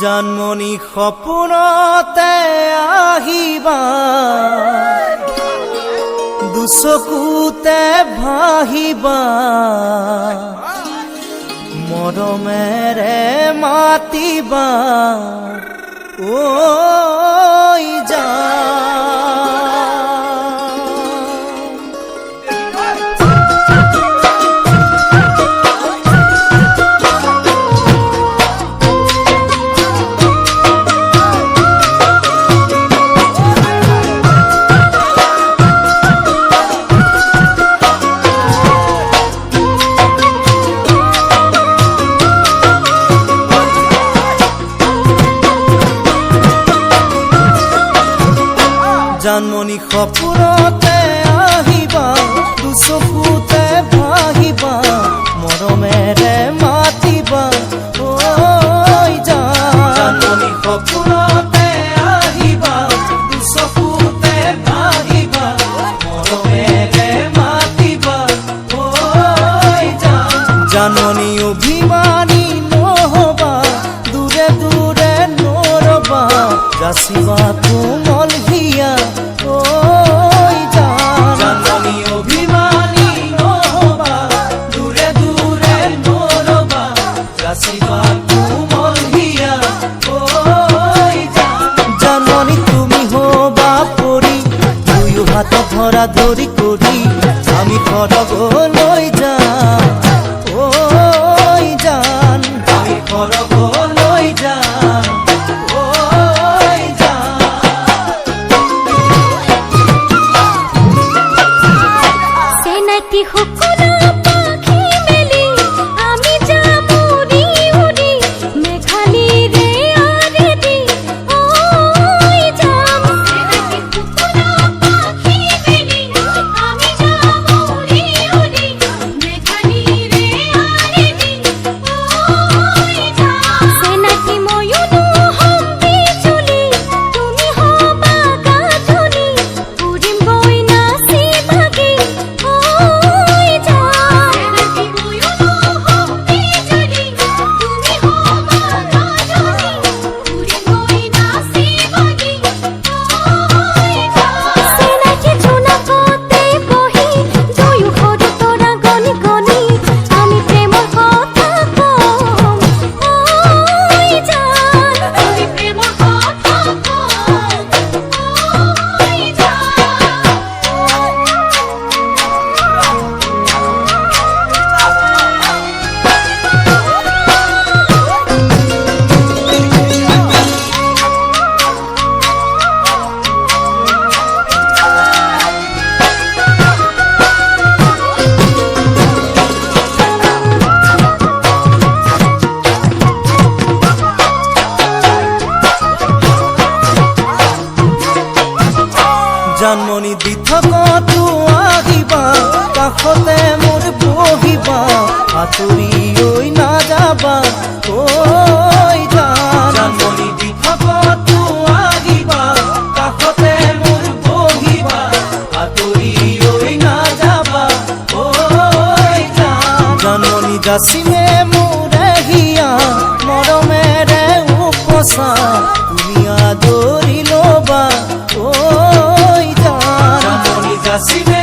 জানমনি সপোনতে আহিবা দুচকুতে ভাহিবা মৰমেৰে মাতিবা ঐ জানমনি সপোনতে আহিবা দুচকুতে ভাহিবা মৰমেৰে মাতিবা ঐ জানমনি সপোনতে আহিবা দুচকুতে ভাহিবা মৰমেৰে মাতিবা ঐ জানমনি অভিমানী নহবা দূৰে দূৰে নৰবা যাচিবা কোমল হিয়া জানমনি অভিমানী নহবা দূৰে দূৰে নৰবা যাচিবা কোমল হিয়া জানমনি তুমি হবা পৰি দুয়ো হাত ধৰা ধৰি কৰি আমি সৰগলৈ যাম ঐ জান আমি সৰগলৈ যাম জানমনি দি থকাটো আহিবা কাষতে মোৰ বহিবা আঁতৰি ঐ নাযাবা ঐ জানমনি দি থকাটো আহিবা কাষতে মোৰ বহিবা আঁতৰি ঐ নাযাবা ঐ জানমনি যাচিমে মোৰে হিয়া মৰমেৰে উপচা তুমি আদৰি ল'বা ঐ জানমনি যাচিমে